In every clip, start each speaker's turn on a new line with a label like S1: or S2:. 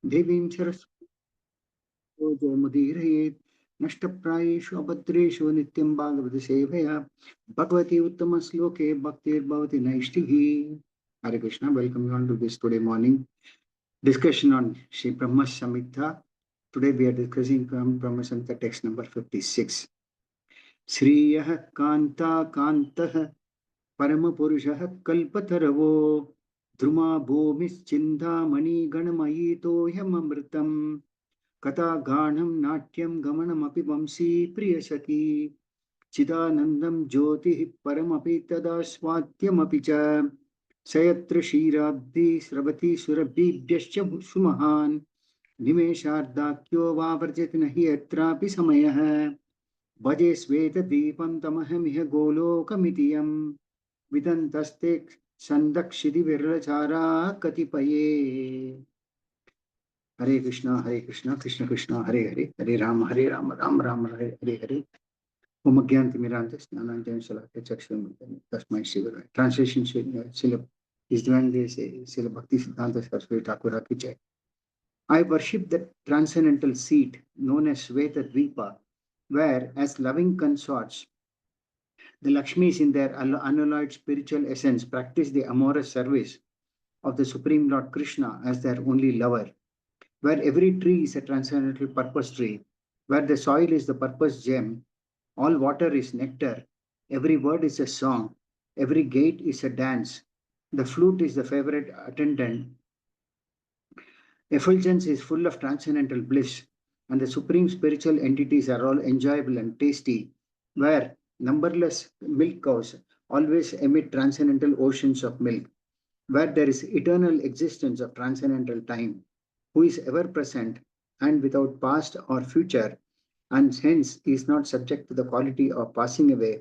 S1: Devim Sarasvati Mudirayet Nashtaprayeshu Abhadreshu Nityam Bhagavata Sevaya Bhagavati Uttama Sloke Bhaktir Bhavati Naishtihi. Hare Krishna, welcome you all to this today morning discussion on Śrī Brahma-saṁhitā. Today we are discussing from Brahma-saṁhitā text number 56. Shriyah Kanta Kantah Paramapurushah Kalpataravo Druma Bhumis Chindamani Ganamayito Yamamritam Kata Ganam Natyam Gamanam Api Vamsi Priyasaki Chidanandam Jyoti Paramapi Tada Swatyam Apicha Sayatra Shirabdi Sravati Surabhi Dyascha Sumahan Nimeshardakyo Vavarjati Nahi Atrapi Samayah Bhaje Sveta Deepam Tamahamiha Golokamitiyam Vidantastek Sandakshidi Virachara Katipaye. Hare Krishna, Krishna Krishna, Hare Hare, Hare Rama, Rama Rama, Hare Hare. Om Agyanti Mirantas, Nananjan Salaka, Chaksham, Tasmai Shiva. Translation Sila is divine, they say, Sila Bhaktisiddhanta Sarasvati Thakura ki jai. I worship that transcendental seat known as Sveta Dvipa, where, as loving consorts, the Lakshmis in their unalloyed spiritual essence practice the amorous service of the Supreme Lord Krishna as their only lover, where every tree is a transcendental purpose tree, where the soil is the purpose gem, all water is nectar, every word is a song, every gate is a dance, the flute is the favorite attendant, effulgence is full of transcendental bliss, and the supreme spiritual entities are all enjoyable and tasty, where numberless milk cows always emit transcendental oceans of milk, where there is eternal existence of transcendental time, who is ever present and without past or future, and hence is not subject to the quality of passing away,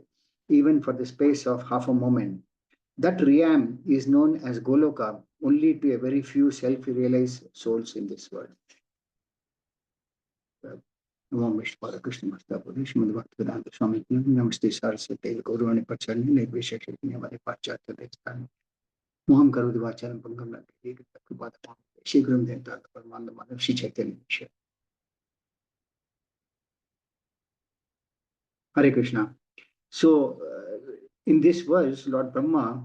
S1: even for the space of half a moment. That realm is known as Goloka only to a very few self-realized souls in this world. Namo Vishnu Krishna Mastapuri Srimad Bhaktisiddhanta Swami Namaste Sarasvati Gaurani Pacharni Nirvishya Chaitanya Vari Pacharya Devastani Moham Karudi Vacharam Pangam Nagiri Kripata Shri Gurum Devata Parmanda Madhav Shri Chaitanya Vishya. Hare Krishna. So, in this verse, Lord Brahma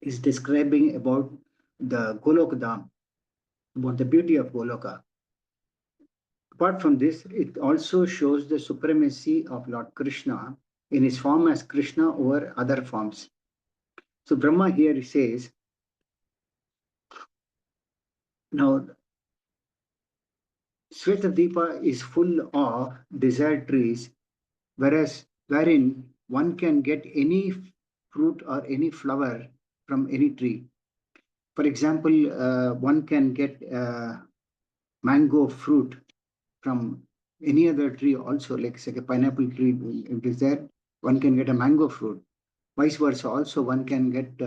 S1: is describing about the Goloka Dham, about the beauty of Goloka. Apart from this, it also shows the supremacy of Lord Krishna in his form as Krishna over other forms. So Brahma here says, now Svetadipa is full of desired trees, wherein one can get any fruit or any flower from any tree. For example, one can get mango fruit from any other tree also, like say a pineapple tree, if it is there, one can get a mango fruit. Vice versa, also one can get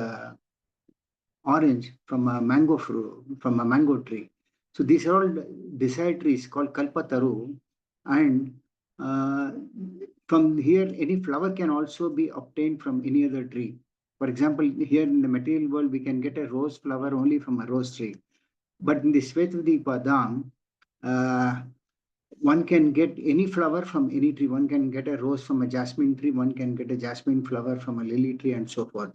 S1: orange from a mango fruit, from a mango tree. So these are all desired trees called Kalpataru, and from here any flower can also be obtained from any other tree. For example, here in the material world, we can get a rose flower only from a rose tree. But in the Svetadipa Dham, one can get any flower from any tree. One can get a rose from a jasmine tree. One can get a jasmine flower from a lily tree, and so forth.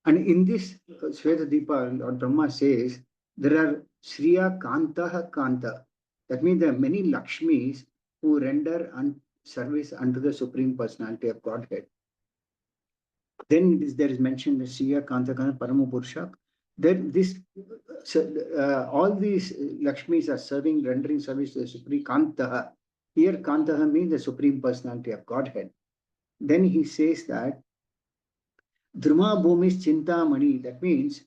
S1: And in this Svetadipa, Lord Brahma says, there are Shriya Kantaha Kanta. That means there are many Lakshmis who render service unto the Supreme Personality of Godhead. Then there is mentioned the Shriya Kanta Kanta Paramapurusha. Then all these Lakshmis are serving, rendering service to the Supreme Kantaha. Here Kantaha means the Supreme Personality of Godhead. Then he says that Dhruma Bhumis Chintamani, that means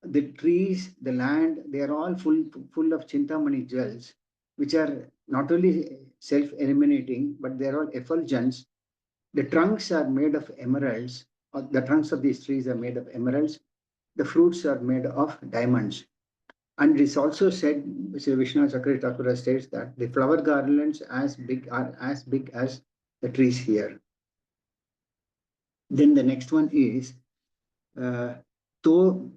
S1: the trees, the land, they are all full of Chintamani jewels, which are not only self-eliminating, but they are all effulgence. The trunks are made of emeralds, or the trunks of these trees are made of emeralds. The fruits are made of diamonds. And it is also said, Sri Vishnu Chakra Thakura states that the flower garlands are as big as the trees here. Then the next one is Toyam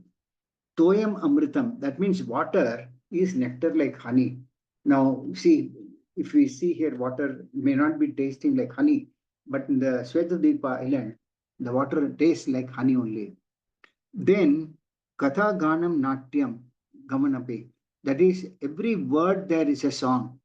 S1: Amritam. That means water is nectar like honey. Now, see, if we see here, water may not be tasting like honey, but in the Svetadvipa island, the water tastes like honey only. Then, Katha Ganam Natyam Gamanapi. That is, every word there is a song.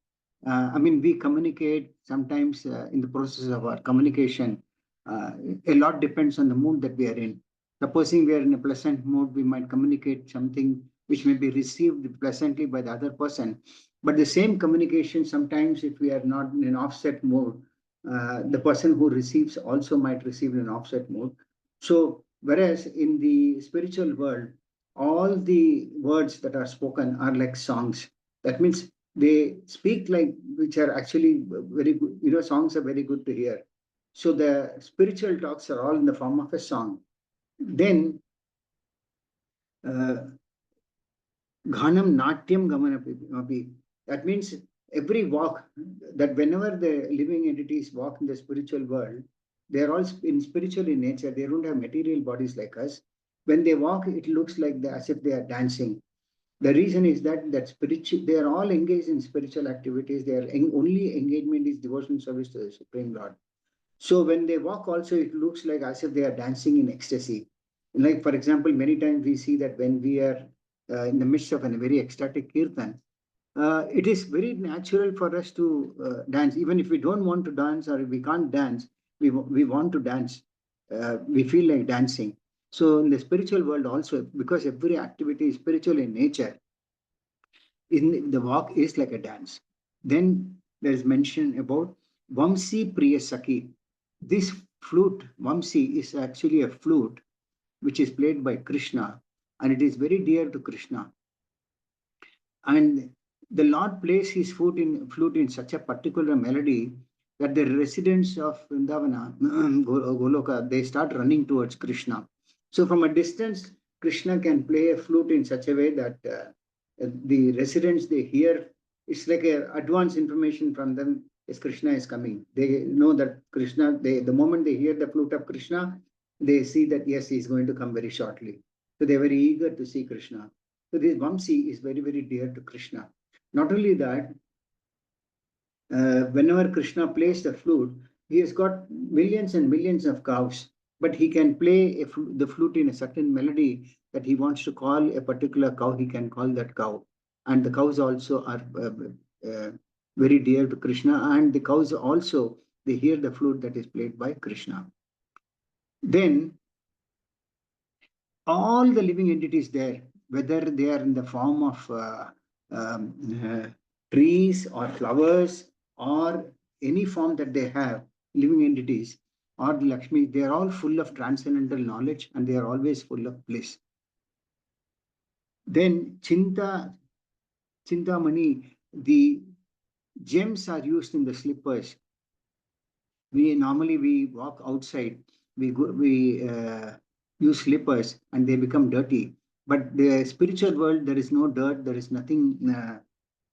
S1: I mean, we communicate sometimes in the process of our communication. A lot depends on the mood that we are in. Supposing we are in a pleasant mood, we might communicate something which may be received pleasantly by the other person. But the same communication, sometimes if we are not in an offset mode, the person who receives also might receive in an offset mode. So, whereas in the spiritual world, all the words that are spoken are like songs. That means they speak like, which are actually very good. Songs are very good to hear. So the spiritual talks are all in the form of a song. Then uh, Ghanam Natyam Gamanapi. That means every walk, that whenever the living entities walk in the spiritual world, they are all in spiritual in nature. They don't have material bodies like us. When they walk, it looks like as if they are dancing. The reason is that spiritual, they are all engaged in spiritual activities. Their only engagement is devotional service to the Supreme Lord. So when they walk also, it looks like as if they are dancing in ecstasy. Like, for example, many times we see that when we are in the midst of a very ecstatic kirtan, it is very natural for us to dance. Even if we don't want to dance or if we can't dance, we want to dance. We feel like dancing. So in the spiritual world also, because every activity is spiritual in nature, in the walk is like a dance. Then there is mention about Vamsi Priya Saki. This flute, Vamsi, is actually a flute which is played by Krishna, and it is very dear to Krishna. And the Lord plays his flute in such a particular melody that the residents of Vrindavana, Goloka, they start running towards Krishna. So from a distance, Krishna can play a flute in such a way that the residents, they hear, it's like a advance information from them is Krishna is coming. They know that Krishna, the moment they hear the flute of Krishna, they see that yes, he is going to come very shortly. So they're very eager to see Krishna. So this Vamsi is very, very dear to Krishna. Not only that, whenever Krishna plays the flute, he has got millions and millions of cows, but he can play the flute in a certain melody that he wants to call a particular cow, he can call that cow. And the cows also are very dear to Krishna, and the cows also, they hear the flute that is played by Krishna. Then all the living entities there, whether they are in the form of um, uh, trees or flowers or any form that they have, living entities or the Lakshmi, they are all full of transcendental knowledge and they are always full of bliss. Then Chintamani, the gems are used in the slippers. We walk outside, we use slippers and they become dirty. But the spiritual world, there is no dirt, there is nothing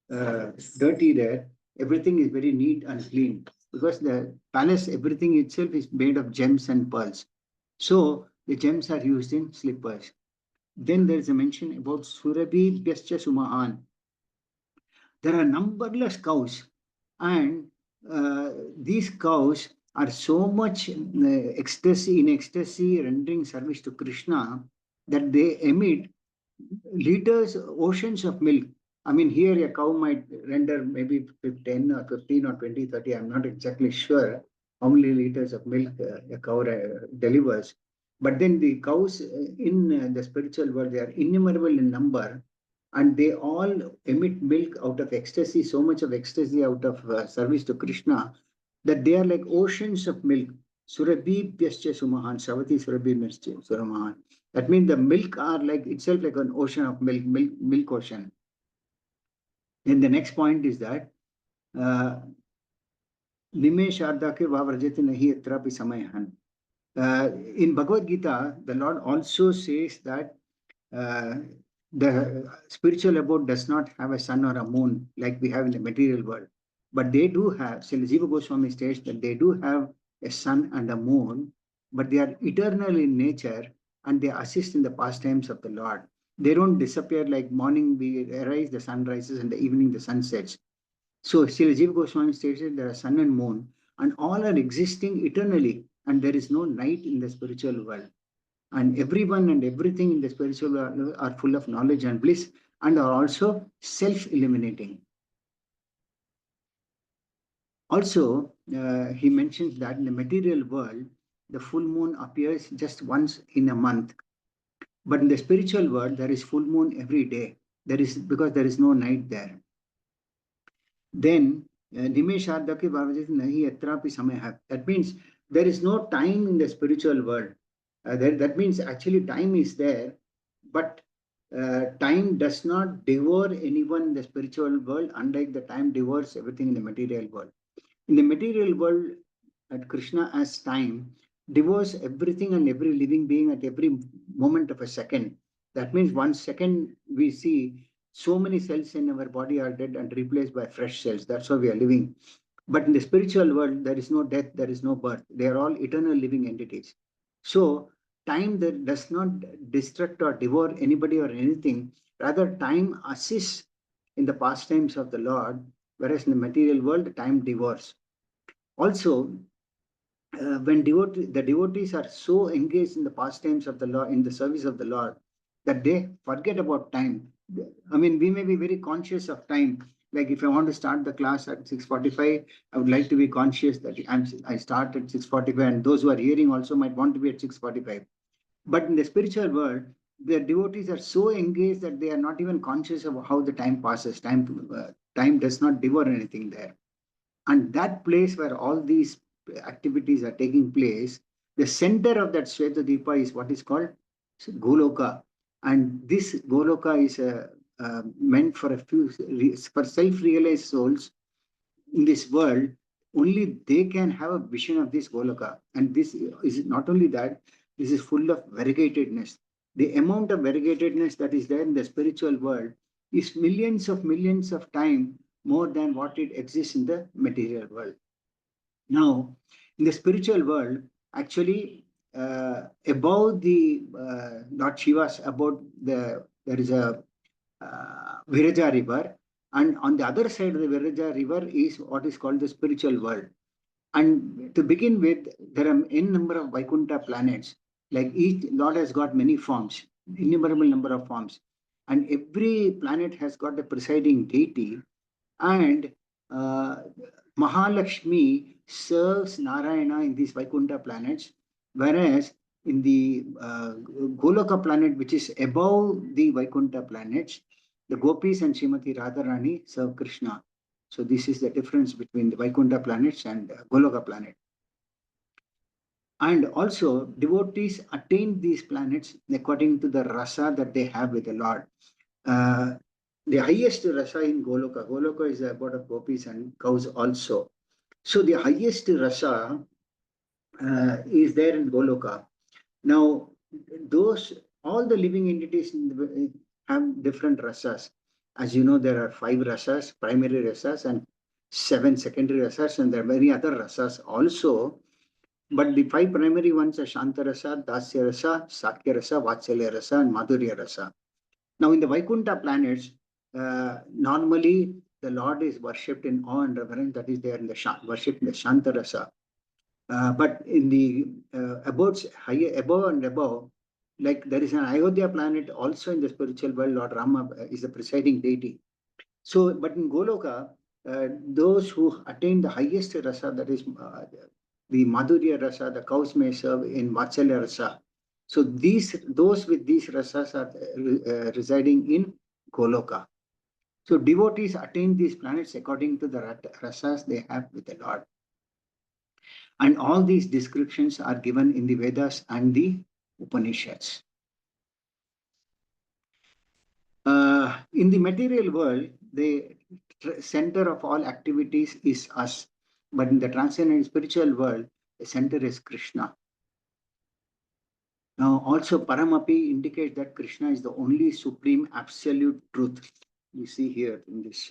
S1: dirty there. Everything is very neat and clean because the palace, everything itself is made of gems and pearls. So the gems are used in slippers. Then there is a mention about Surabhi Pyascha Sumahan. There are numberless cows, and these cows are so much ecstasy, rendering service to Krishna that they emit liters, oceans of milk. I mean, here a cow might render maybe 10 or 15 or 20, 30. I'm not exactly sure how many liters of milk a cow delivers. But then the cows in the spiritual world, they are innumerable in number and they all emit milk out of ecstasy, so much of ecstasy out of service to Krishna that they are like oceans of milk. Surabhi Pyascha Sumahan, Savati Surabhi Suramahan. That means the milk are like itself like an ocean of milk ocean. Then the next point is that Nimesh Ardake Vavrajati Nahi Atrapi Samayahan. In Bhagavad Gita, the Lord also says that uh, the spiritual abode does not have a sun or a moon like we have in the material world. But they do have, so Jiva Goswami states that they do have a sun and a moon, but they are eternal in nature and they assist in the pastimes of the Lord. They don't disappear like morning we arise, the sun rises, and the evening the sun sets. So Srila Jiva Goswami stated there are sun and moon, and all are existing eternally, and there is no night in the spiritual world. And everyone and everything in the spiritual world are full of knowledge and bliss, and are also self-illuminating. Also, he mentions that in the material world, the full moon appears just once in a month. But in the spiritual world, there is full moon every day. There is because there is no night there. Then Nimeshardaki Bhavajati Nahi Yatrapi Samaya. That means there is no time in the spiritual world. That means actually time is there, but time does not devour anyone in the spiritual world, unlike the time devours everything in the material world. In the material world, at Krishna as time devours everything and every living being at every moment of a second. That means 1 second we see so many cells in our body are dead and replaced by fresh cells. That's how we are living. But in the spiritual world, there is no death, there is no birth. They are all eternal living entities. So time that does not destruct or devour anybody or anything. Rather, time assists in the pastimes of the Lord, whereas in the material world, time devours. Also, when the devotees are so engaged in the pastimes of the Lord, in the service of the Lord, that they forget about time. I mean, we may be very conscious of time. Like if I want to start the class at 6:45, I would like to be conscious that I start at 6:45, and those who are hearing also might want to be at 6:45. But in the spiritual world, the devotees are so engaged that they are not even conscious of how the time passes. Time does not devour anything there. And that place where all these activities are taking place, the center of that Svetadipa is what is called Goloka. And this Goloka is meant for for self-realized souls in this world. Only they can have a vision of this Goloka. And this is not only that, this is full of variegatedness. The amount of variegatedness that is there in the spiritual world is millions of times more than what it exists in the material world. Now, in the spiritual world, actually, above the Lord Shiva's, about there is a Viraja river, and on the other side of the Viraja river is what is called the spiritual world. And to begin with, there are n number of Vaikuntha planets. Like each Lord has got many forms, innumerable number of forms, and every planet has got a presiding deity. And Mahalakshmi serves Narayana in these Vaikuntha planets, whereas in the Goloka planet, which is above the Vaikuntha planets, the Gopis and Srimati Radharani serve Krishna. So this is the difference between the Vaikuntha planets and Goloka planet. And also, devotees attain these planets according to the rasa that they have with the Lord. The highest rasa in Goloka. Goloka is the abode of gopis and cows also. So the highest rasa is there in Goloka. Now, all the living entities have different rasas. As you know, there are 5 rasas, primary rasas, and 7 secondary rasas, and there are many other rasas also. But the 5 primary ones are Shanta rasa, Dasya rasa, Sakya rasa, Vatsalya rasa, and Madhurya rasa. Now, in the Vaikuntha planets, normally the Lord is worshipped in awe and reverence, that is there in the worship in the Shanta rasa. But in the abodes higher, above and above, like there is an Ayodhya planet also in the spiritual world, Lord Rama is the presiding deity. So, but in Goloka, those who attain the highest rasa, that is the Madhurya rasa, the cows may serve in Vatsalya rasa. So those with these rasas are residing in Goloka. So devotees attain these planets according to the rasas they have with the Lord. And all these descriptions are given in the Vedas and the Upanishads. In the material world, the center of all activities is us. But in the transcendent spiritual world, the center is Krishna. Now, also Paramapi indicates that Krishna is the only supreme absolute truth. You see here in this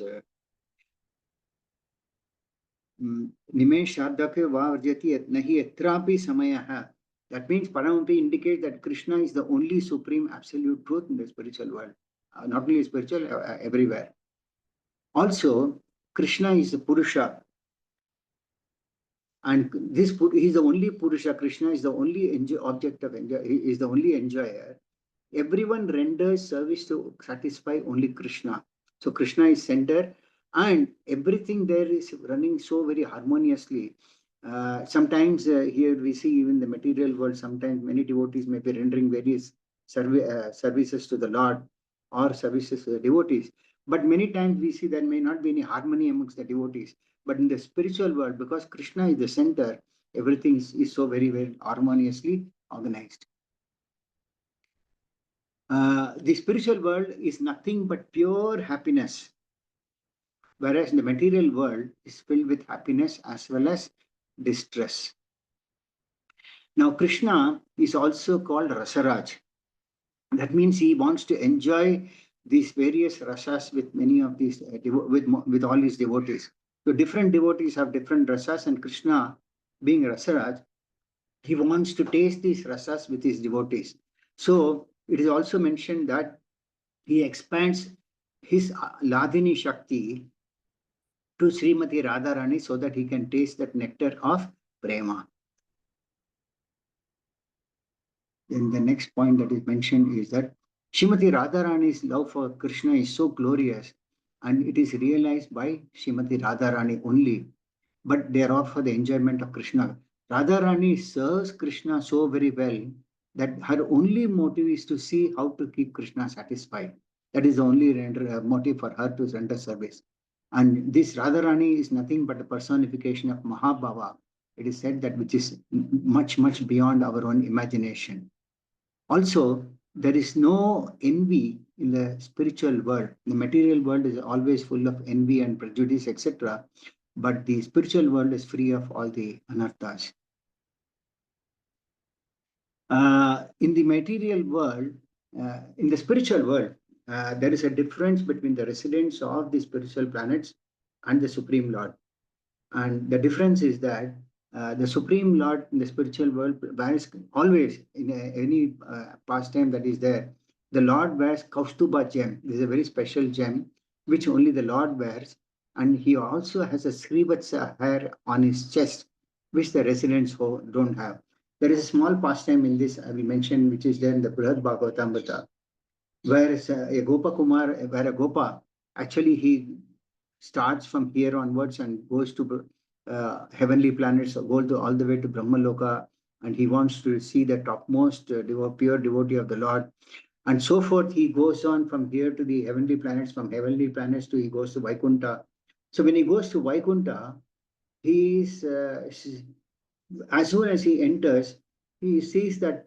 S1: Nimesh Shardake Varjati Nahi Etrapi Samaya. That means Paramampi indicates that Krishna is the only supreme absolute truth in the spiritual world, not only spiritual, everywhere. Also, Krishna is the Purusha, and this he is the only Purusha. Krishna is the only object of enjoy. He is the only enjoyer. Everyone renders service to satisfy only Krishna. So Krishna is center, and everything there is running so very harmoniously. Sometimes here we see even the material world, sometimes many devotees may be rendering various services to the Lord or services to the devotees. But many times we see there may not be any harmony amongst the devotees. But in the spiritual world, because Krishna is the center, everything is so very, very harmoniously organized. The spiritual world is nothing but pure happiness, whereas the material world is filled with happiness as well as distress. Now, Krishna is also called Rasaraj. That means he wants to enjoy these various rasas with many of these, with all his devotees. So different devotees have different rasas, and Krishna, being Rasaraj, he wants to taste these rasas with his devotees. So it is also mentioned that he expands his Ladini Shakti to Srimati Radharani so that he can taste that nectar of prema. Then the next point that is mentioned is that Srimati Radharani's love for Krishna is so glorious, and it is realized by Srimati Radharani only, but they are all for the enjoyment of Krishna. Radharani serves Krishna so very well that her only motive is to see how to keep Krishna satisfied. That is the only motive for her to render service. And this Radharani is nothing but a personification of Mahabhava. It is said that which is much, much beyond our own imagination. Also, there is no envy in the spiritual world. The material world is always full of envy and prejudice, etc. But the spiritual world is free of all the anarthas. In the material world, in the spiritual world, there is a difference between the residents of the spiritual planets and the Supreme Lord. And the difference is that the Supreme Lord in the spiritual world wears always, in any pastime that is there, the Lord wears Kaustuba gem. This is a very special gem which only the Lord wears. And he also has a Srivatsa hair on his chest, which the residents don't have. There is a small pastime in this, I will mention, which is there in the Brihad Bhagavatamrita, where a Gopa Kumar, where a Gopa, actually he starts from here onwards and goes to heavenly planets, go to, all the way to Brahmaloka, and he wants to see the topmost pure devotee of the Lord. And so forth, he goes on from here to the heavenly planets, from heavenly planets to he goes to Vaikuntha. So when he goes to Vaikuntha, he is, as soon as he enters, he sees that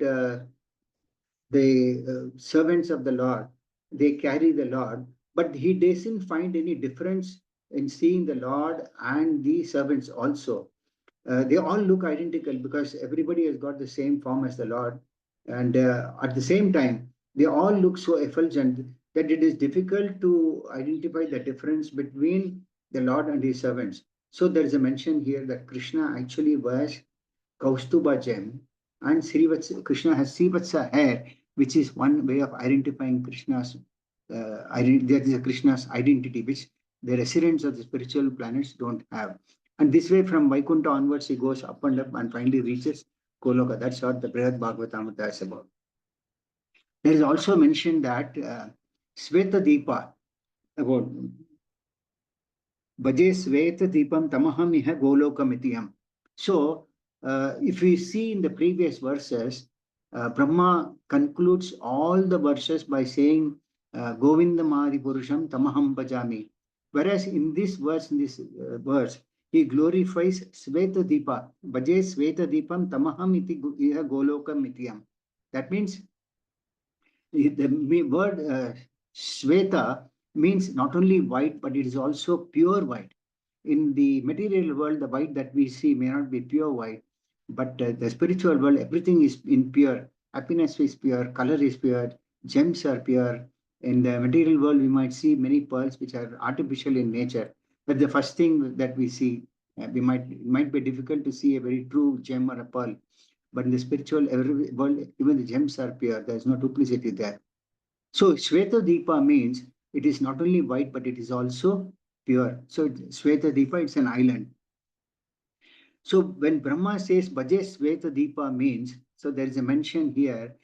S1: the servants of the Lord, they carry the Lord, but he doesn't find any difference in seeing the Lord and the servants also. They all look identical because everybody has got the same form as the Lord. And at the same time, they all look so effulgent that it is difficult to identify the difference between the Lord and his servants. So there is a mention here that Krishna actually wears Kaustuba gem, and Krishna has Srivatsa hair, which is one way of identifying Krishna's that is Krishna's identity, which the residents of the spiritual planets don't have. And this way, from Vaikuntha onwards, he goes up and finally reaches Goloka. That's what the Brihad Bhagavatamrita is about. There is also mentioned that Sveta Deepa, about Bhaje Sveta Deepam Tamaham Iha Golokamityam. So, if we see in the previous verses, Brahma concludes all the verses by saying, Govindamadi Purusham Tamaham Bhajami. Whereas in this verse, he glorifies Sveta Deepa, Bhaje Sveta Deepam Tamaham iti iha Golokam ityam. That means the word Sveta means not only white, but it is also pure white. In the material world, the white that we see may not be pure white, but the spiritual world, everything is in pure. Happiness is pure, color is pure, gems are pure. In the material world, we might see many pearls which are artificial in nature. But the first thing that we see, it might be difficult to see a very true gem or a pearl. but in the spiritual world, even the gems are pure. There is no duplicity there. So Shweta Deepa means it is not only white, but it is also pure. So Shweta Deepa, it's an island. So when Brahma says Bhaje Shweta Deepa means, so there is a mention here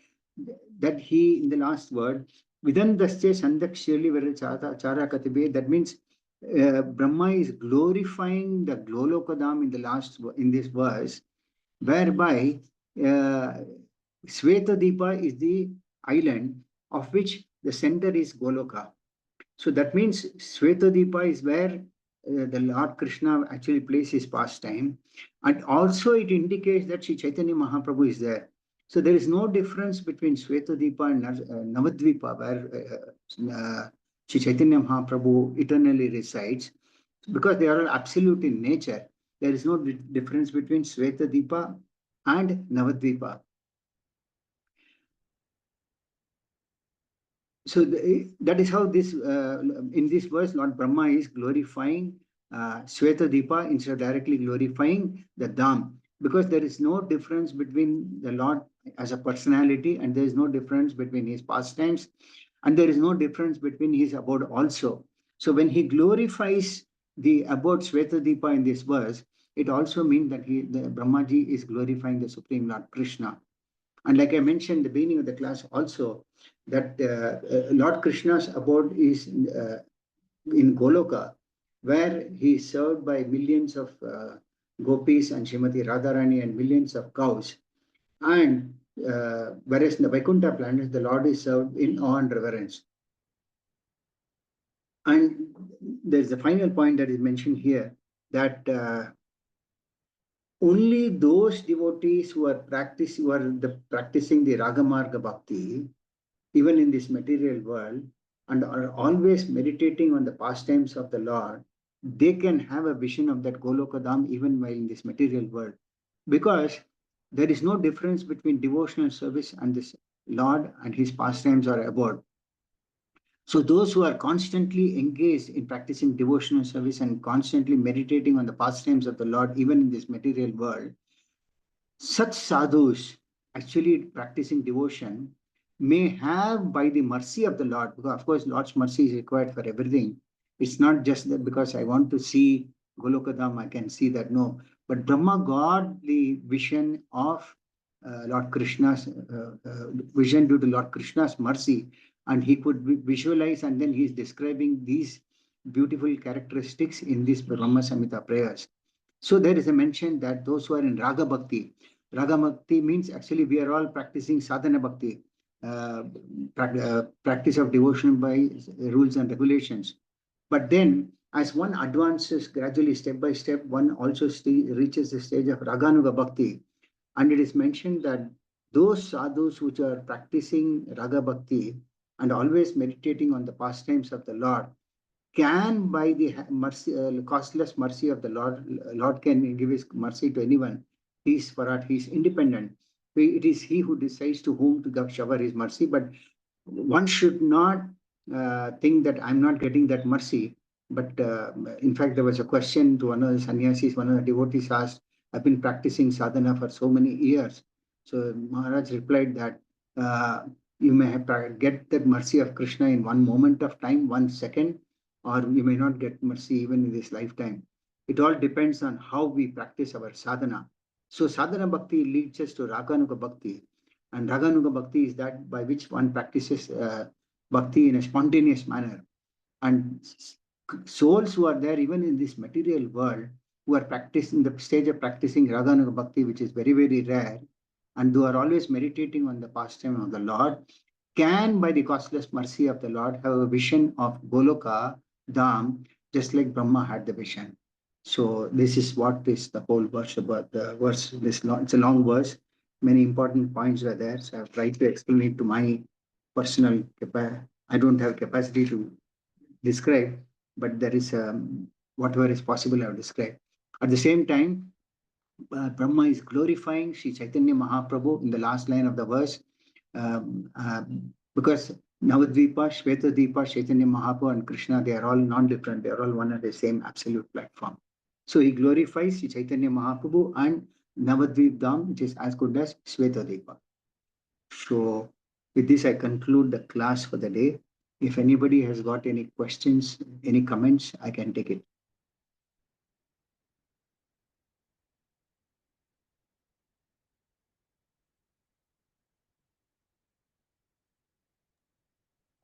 S1: that he, in the last word, Vidan Dasya Sandak Shirli Chara Katibe, that means Brahma is glorifying the Glolokadam in this verse, whereby Shweta Deepa is the island of which the center is Goloka. So that means Shweta Deepa is where the Lord Krishna actually plays his pastime. And also it indicates that Sri Chaitanya Mahaprabhu is there. So there is no difference between Shweta Deepa and Navadvipa, where Sri Chaitanya Mahaprabhu eternally resides, because they are all absolute in nature. There is no difference between Shweta Deepa and Navadvipa. So that is how this, in this verse, Lord Brahma is glorifying Shweta Deepa instead of directly glorifying the Dham, because there is no difference between the Lord as a personality, and there is no difference between his pastimes, and there is no difference between his abode also. So when he glorifies the abode Shweta Deepa in this verse, it also means that the Brahmaji is glorifying the Supreme Lord Krishna. And like I mentioned at the beginning of the class also, that Lord Krishna's abode is in Goloka, where he is served by millions of gopis and Srimati Radharani and millions of cows. And whereas in the Vaikuntha planet, the Lord is served in awe and reverence. And there's the final point that is mentioned here, that only those devotees who are practicing the Ragamarga Bhakti, even in this material world, and are always meditating on the pastimes of the Lord, they can have a vision of that Golokadam even while in this material world. Because there is no difference between devotional service and this Lord and his pastimes or abode. So those who are constantly engaged in practicing devotional service and constantly meditating on the pastimes of the Lord, even in this material world, such sadhus actually practicing devotion may have, by the mercy of the Lord, because of course Lord's mercy is required for everything. It's not just that because I want to see Golokadam, I can see that, no. But Brahma got the vision of Lord Krishna's vision due to Lord Krishna's mercy, and he could visualize, and then he's describing these beautiful characteristics in these Brahma-saṁhitā prayers. So there is a mention that those who are in Raga Bhakti means actually we are all practicing sadhana bhakti, practice of devotion by rules and regulations. But then as one advances gradually step by step, one also reaches the stage of Raganuga Bhakti. And it is mentioned that those sadhus which are practicing Raga Bhakti and always meditating on the pastimes of the Lord can, by the mercy, costless mercy of the Lord can give his mercy to anyone. He is Farat, he is independent. It is he who decides to whom to shower his mercy, but one should not think that I'm not getting that mercy. But in fact, there was a question to one of the sannyasis, one of the devotees asked, I've been practicing sadhana for so many years. So Maharaj replied that you may have get that mercy of Krishna in one moment of time, 1 second, or you may not get mercy even in this lifetime. It all depends on how we practice our sadhana. So sadhana bhakti leads us to Raganuga Bhakti. And Raganuga Bhakti is that by which one practices bhakti in a spontaneous manner. And souls who are there even in this material world, who are practicing the stage of practicing Raganuga Bhakti, which is very, very rare, and who are always meditating on the pastime of the Lord, can, by the costless mercy of the Lord, have a vision of Goloka Dham, just like Brahma had the vision. So this is what is the whole verse about. The verse, it's a long verse. Many important points are there. So I've tried to explain it to my personal capacity. I don't have capacity to describe, but there is whatever is possible I've described. At the same time, Brahma is glorifying Sri Chaitanya Mahaprabhu in the last line of the verse, because Navadvipa, Shweta Deepa, Chaitanya Mahaprabhu and Krishna, they are all non-different. They are all one and the same absolute platform. So he glorifies Sri Chaitanya Mahaprabhu and Navadvip Dham, which is as good as Svetadvipa. So with this, I conclude the class for the day. If anybody has got any questions, any comments, I can take it.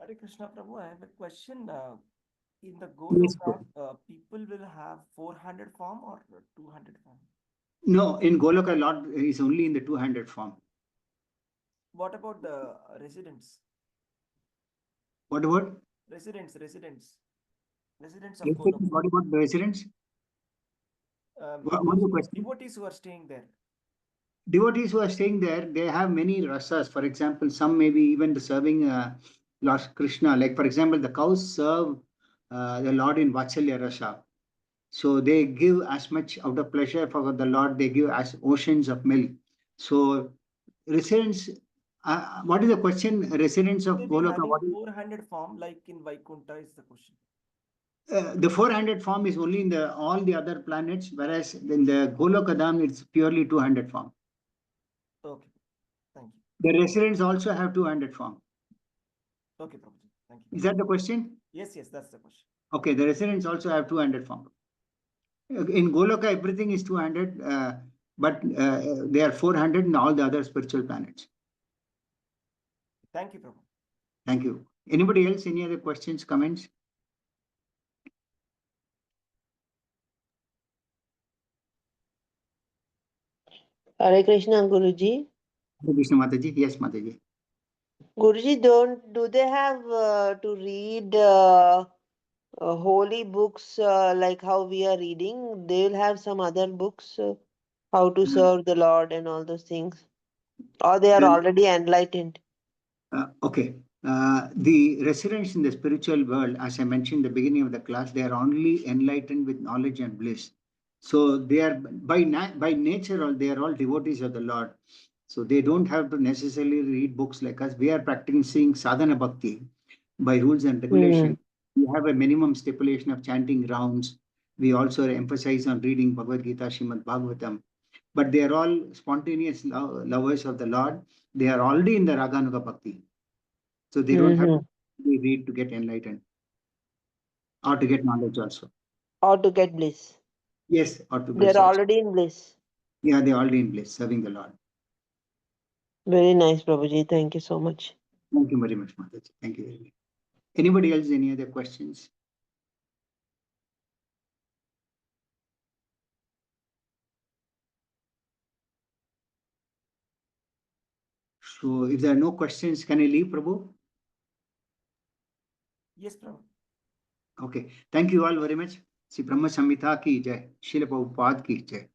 S2: Hare Krishna Prabhu, I have a question. In the
S1: Yes,
S2: Goloka,
S1: Prabhu.
S2: people will have 400 form or 200 form?
S1: No, in Goloka, Lord is only in the 200 form.
S2: What about the residents?
S1: What about?
S2: Residents of
S1: Residents?
S2: Goloka.
S1: What about the residents? What is
S2: Those
S1: the question?
S2: devotees who are staying there.
S1: Devotees who are staying there, they have many rasas. For example, some may be even serving Lord Krishna. Like, for example, the cows serve the Lord in Vatsalya rasa. So they give as much out of pleasure for the Lord, they give as oceans of milk. So residents, what is the question? Residents
S2: Will
S1: of
S2: they be
S1: Goloka,
S2: having
S1: what is
S2: 400 form like in Vaikuntha is the question.
S1: the 400 form is only in the all the other planets, whereas in the Golokadam it's purely 200 form.
S2: Okay, thank you.
S1: The residents also have 200 form.
S2: Okay, Prabhuji, thank you.
S1: Is that the question?
S2: Yes, that's the question.
S1: Okay, the residents also have 200 form. In Goloka, everything is 200, but they are 400 in all the other spiritual planets.
S2: Thank you, Prabhu.
S1: Thank you. Anybody else? Any other questions, comments?
S3: Hare Krishna, Guruji.
S1: Hare Krishna, Mataji. Yes, Mataji.
S3: Guruji, do they have to read holy books like how we are reading? They will have some other books, how to serve the Lord and all those things. Or they are already enlightened?
S1: Okay. The residents in the spiritual world, as I mentioned in the beginning of the class, they are only enlightened with knowledge and bliss. So they are by nature, they are all devotees of the Lord. So they don't have to necessarily read books like us. We are practicing sadhana bhakti by rules and regulations. We have a minimum stipulation of chanting rounds. We also emphasize on reading Bhagavad Gita, Srimad Bhagavatam. But they are all spontaneous lovers of the Lord. They are already in the Raganuga Bhakti. So they don't have to read to get enlightened or to get knowledge also.
S3: Or to get bliss.
S1: Yes, or to
S3: They
S1: bliss
S3: are
S1: also.
S3: already in bliss.
S1: Yeah, they're already in bliss, serving the Lord.
S3: Very nice, Prabhuji. Thank you so much.
S1: Thank you very much, Mataji. Thank you very much. Anybody else, any other questions? So if there are no questions, can I leave, Prabhu?
S2: Yes, Prabhu.
S1: Okay. Thank you all very much. Śrī Brahma-saṁhitā ki jai. Śrīla Prabhupada ki jai.